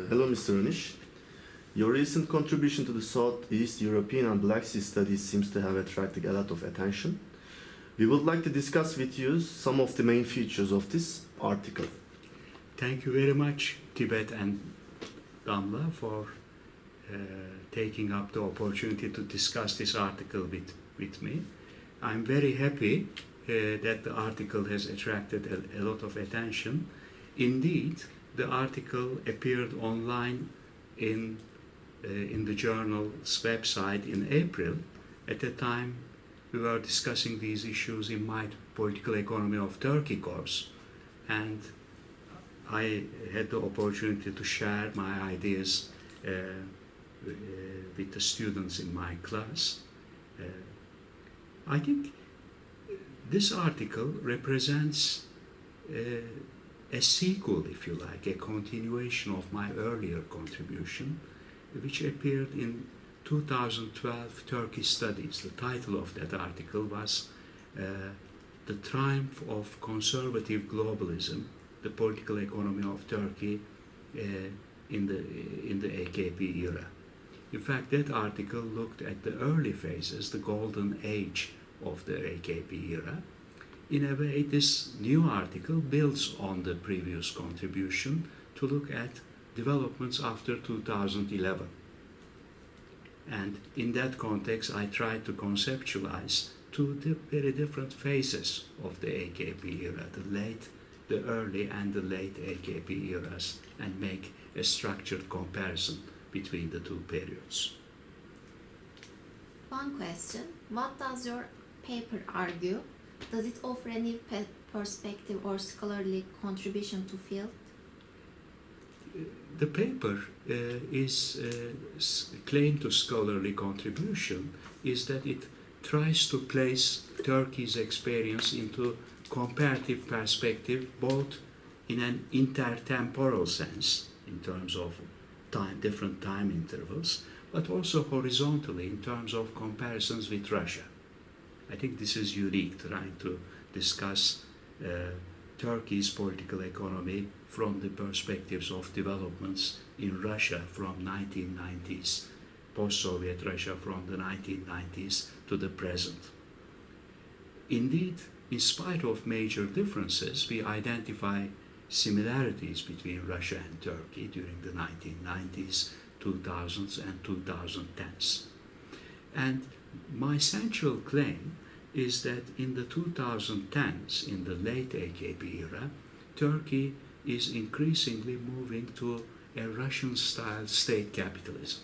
Hello, Mr. Öniş. Your recent contribution to the Southeast European and Black Sea studies seems to have attracted a lot of attention. We would like to discuss with you some of the main features of this article. Thank you very much, Tibet and Damla, for taking up the opportunity to discuss this article with me. I'm very happy that the article has attracted a lot of attention. Indeed, the article appeared online in the journal's website in April. At the time, we were discussing these issues in my Political Economy of Turkey course, and I had the opportunity to share my ideas with the students in my class. I think this article represents a sequel, if you like, a continuation of my earlier contribution, which appeared in 2012 Turkey Studies. The title of that article was The Triumph of Conservative Globalism, the Political Economy of Turkey in the AKP era. In fact, that article looked at the early phases, the golden age of the AKP era. In a way, this new article builds on the previous contribution to look at developments after 2011. And in that context, I tried to conceptualize two very different phases of the AKP era, the early and the late AKP eras, and make a structured comparison between the two periods. One question: what does your paper argue? Does it offer any perspective or scholarly contribution to field? The paper is claim to scholarly contribution is that it tries to place Turkey's experience into comparative perspective, both in an intertemporal sense, in terms of different time intervals, but also horizontally in terms of comparisons with Russia. I think this is unique, trying to discuss Turkey's political economy from the perspectives of developments in Russia from 1990s, post-Soviet Russia from the 1990s to the present. Indeed, in spite of major differences, we identify similarities between Russia and Turkey during the 1990s, 2000s and 2010s. And my central claim is that in the 2010s, in the late AKP era, Turkey is increasingly moving to a Russian-style state capitalism.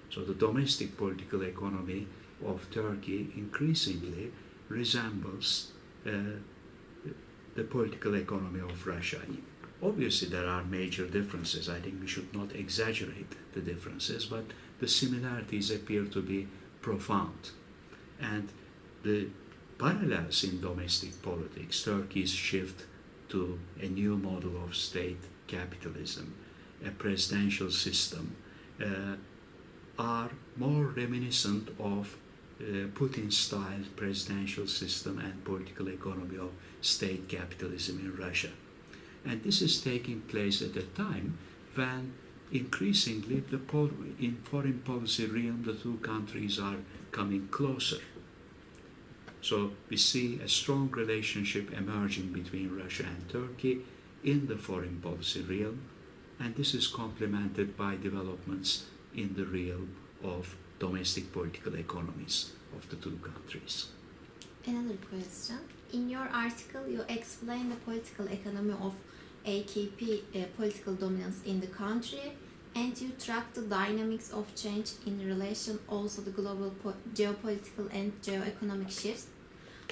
So the domestic political economy of Turkey increasingly resembles the political economy of Russia. Obviously, there are major differences. I think we should not exaggerate the differences, but the similarities appear to be profound. And the parallels in domestic politics, Turkey's shift to a new model of state capitalism, a presidential system, are more reminiscent of Putin-style presidential system and political economy of state capitalism in Russia. And this is taking place at a time when increasingly in foreign policy realm the two countries are coming closer. So we see a strong relationship emerging between Russia and Turkey in the foreign policy realm, and this is complemented by developments in the realm of domestic political economies of the two countries. Another question. In your article, you explain the political economy of AKP political dominance in the country, and you track the dynamics of change in relation also the global geopolitical and geoeconomic shifts.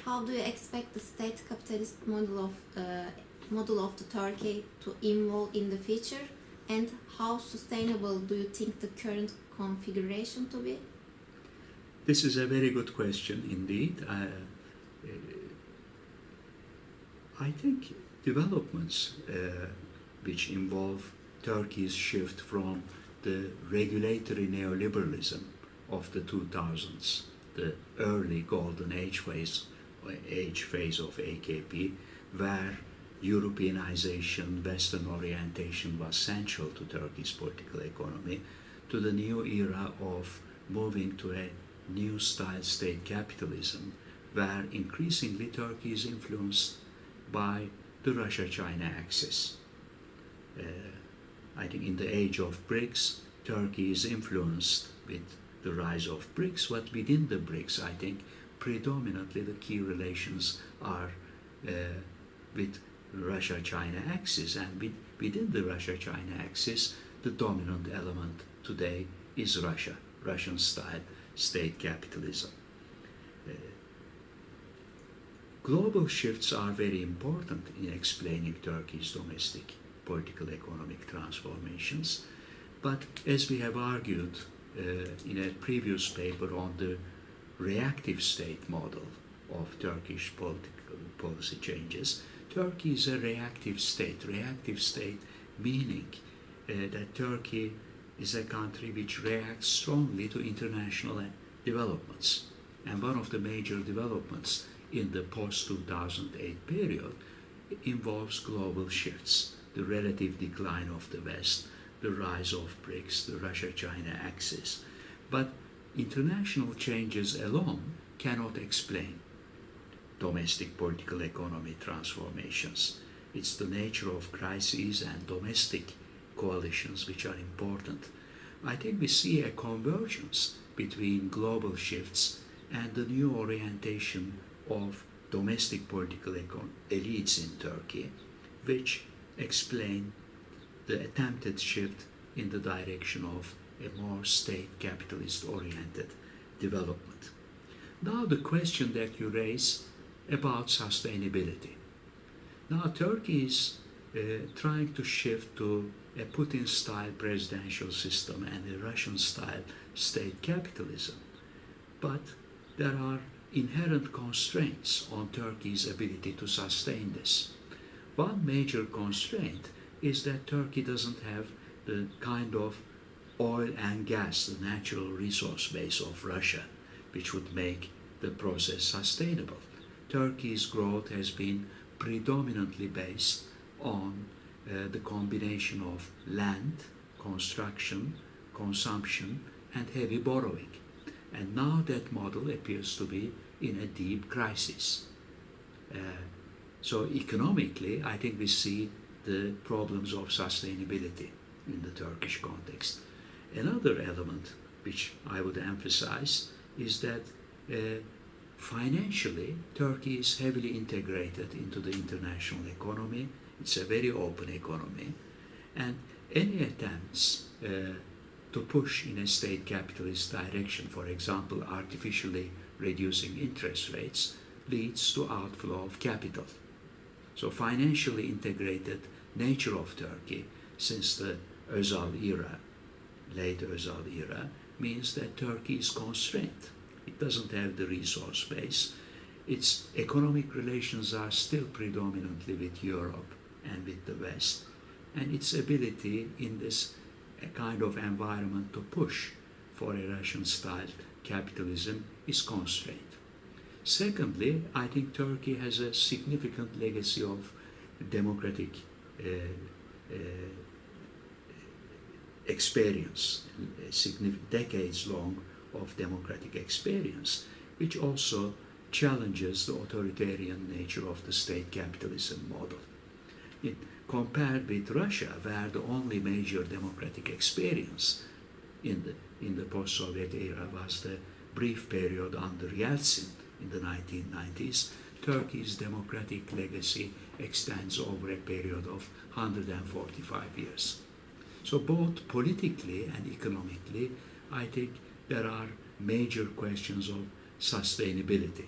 How do you expect the state capitalist model of the Turkey to evolve in the future, and how sustainable do you think the current configuration to be? This is a very good question indeed. I think developments which involve Turkey's shift from the regulatory neoliberalism of the 2000s, the early golden age phase of AKP, where Europeanization, Western orientation was central to Turkey's political economy, to the new era of moving to a new style state capitalism, where increasingly Turkey is influenced by the Russia-China axis. I think in the age of BRICS, Turkey is influenced with the rise of BRICS, but within the BRICS, I think predominantly the key relations are with Russia-China axis, and within the Russia-China axis, the dominant element today is Russia, Russian-style state capitalism. Global shifts are very important in explaining Turkey's domestic political economic transformations, but as we have argued in a previous paper on the reactive state model of Turkish political policy changes, Turkey is a reactive state meaning that Turkey is a country which reacts strongly to international developments. And one of the major developments in the post-2008 period involves global shifts, the relative decline of the West, the rise of BRICS, the Russia-China axis. But international changes alone cannot explain domestic political economy transformations. It's the nature of crises and domestic coalitions which are important. I think we see a convergence between global shifts and the new orientation of domestic political elites in Turkey, which explain the attempted shift in the direction of a more state capitalist-oriented development. Now the question that you raise about sustainability. Now Turkey is trying to shift to a Putin-style presidential system and a Russian-style state capitalism. But there are inherent constraints on Turkey's ability to sustain this. One major constraint is that Turkey doesn't have the kind of oil and gas, the natural resource base of Russia, which would make the process sustainable. Turkey's growth has been predominantly based on the combination of land, construction, consumption, and heavy borrowing. And now that model appears to be in a deep crisis. So economically, I think we see the problems of sustainability in the Turkish context. Another element which I would emphasize is that financially, Turkey is heavily integrated into the international economy. It's a very open economy, and any attempts to push in a state capitalist direction, for example, artificially reducing interest rates, leads to outflow of capital. So financially integrated nature of Turkey since the Özal era, late Özal era, means that Turkey is constrained. It doesn't have the resource base. Its economic relations are still predominantly with Europe and with the West, and its ability in this kind of environment to push for a Russian-style capitalism is constrained. Secondly, I think Turkey has a significant legacy of democratic experience, decades long of democratic experience, which also challenges the authoritarian nature of the state capitalism model. Compared with Russia, where the only major democratic experience in the post-Soviet era was the brief period under Yeltsin in the 1990s, Turkey's democratic legacy extends over a period of 145 years. So both politically and economically, I think there are major questions of sustainability.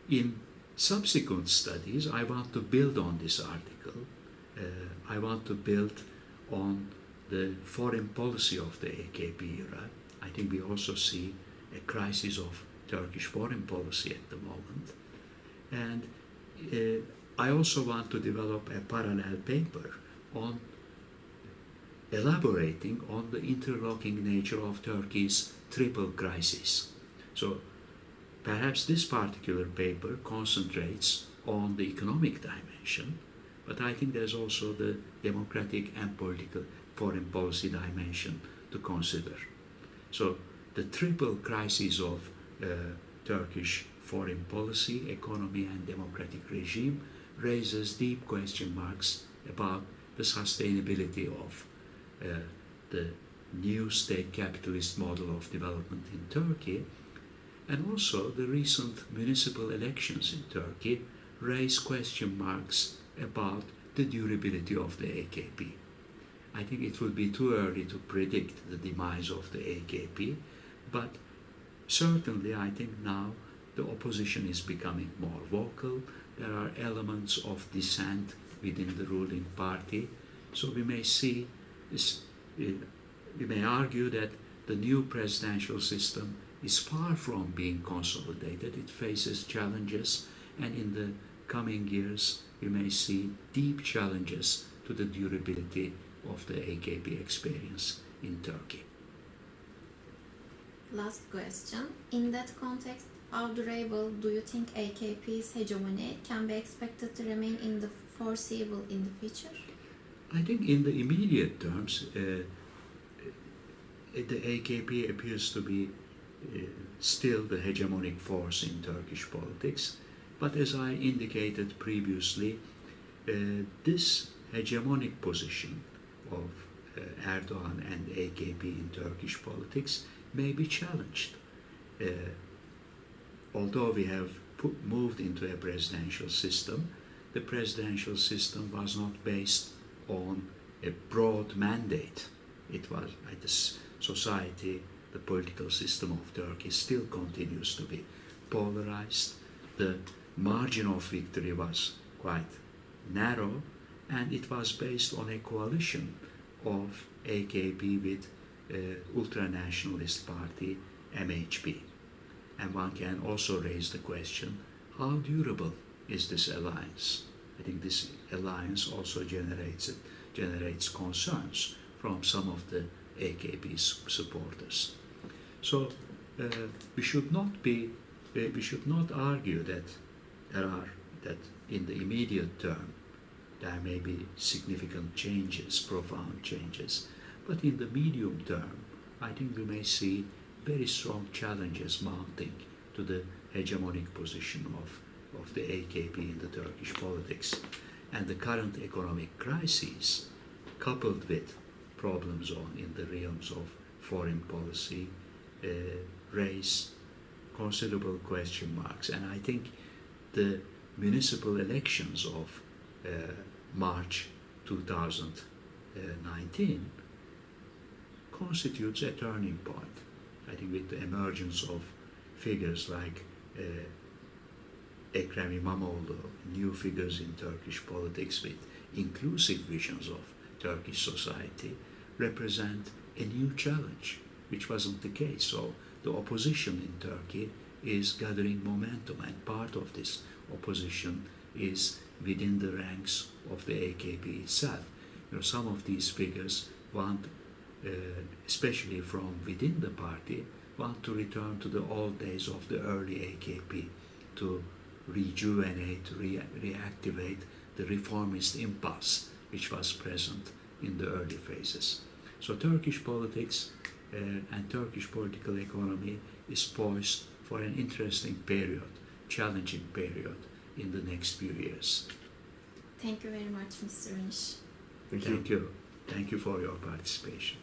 In subsequent studies, I want to build on this article. I want to build on the foreign policy of the AKP era. I think we also see a crisis of Turkish foreign policy at the moment. And I also want to develop a parallel paper on elaborating on the interlocking nature of Turkey's triple crisis. So perhaps this particular paper concentrates on the economic dimension, but I think there's also the democratic and political foreign policy dimension to consider. So the triple crisis of Turkish foreign policy, economy and democratic regime raises deep question marks about the sustainability of the new state capitalist model of development in Turkey, and also the recent municipal elections in Turkey raise question marks about the durability of the AKP. I think it would be too early to predict the demise of the AKP, but certainly I think now the opposition is becoming more vocal. There are elements of dissent within the ruling party. So we may see this, we may argue that the new presidential system is far from being consolidated. It faces challenges, and in the coming years we may see deep challenges to the durability of the AKP experience in Turkey. Last question. In that context, how durable do you think AKP's hegemony can be expected to remain in the foreseeable in the future? I think in the immediate terms, the AKP appears to be still the hegemonic force in Turkish politics. But as I indicated previously, this hegemonic position of Erdogan and AKP in Turkish politics may be challenged. Although we have moved into a presidential system, the presidential system was not based on a broad mandate. It was at the society, the political system of Turkey still continues to be polarized. The margin of victory was quite narrow, and it was based on a coalition of AKP with ultranationalist party MHP. And one can also raise the question, how durable is this alliance? I think this alliance also generates concerns from some of the AKP's supporters. So we should not argue that in the immediate term there may be significant changes, profound changes, but in the medium term I think we may see very strong challenges mounting to the hegemonic position of the AKP in the Turkish politics. And the current economic crisis, coupled with problems in the realms of foreign policy, raise considerable question marks. And I think the municipal elections of March 2019 constitutes a turning point. I think with the emergence of figures like Ekrem İmamoğlu, new figures in Turkish politics with inclusive visions of Turkish society, represent a new challenge, which wasn't the case. So the opposition in Turkey is gathering momentum, and part of this opposition is within the ranks of the AKP itself. Some of these figures want, especially from within the party, want to return to the old days of the early AKP, to rejuvenate, reactivate the reformist impulse which was present in the early phases. So Turkish politics and Turkish political economy is poised for an interesting period, challenging period in the next few years. Thank you very much, Mr. Öniş. Thank you. Thank you. Thank you for your participation.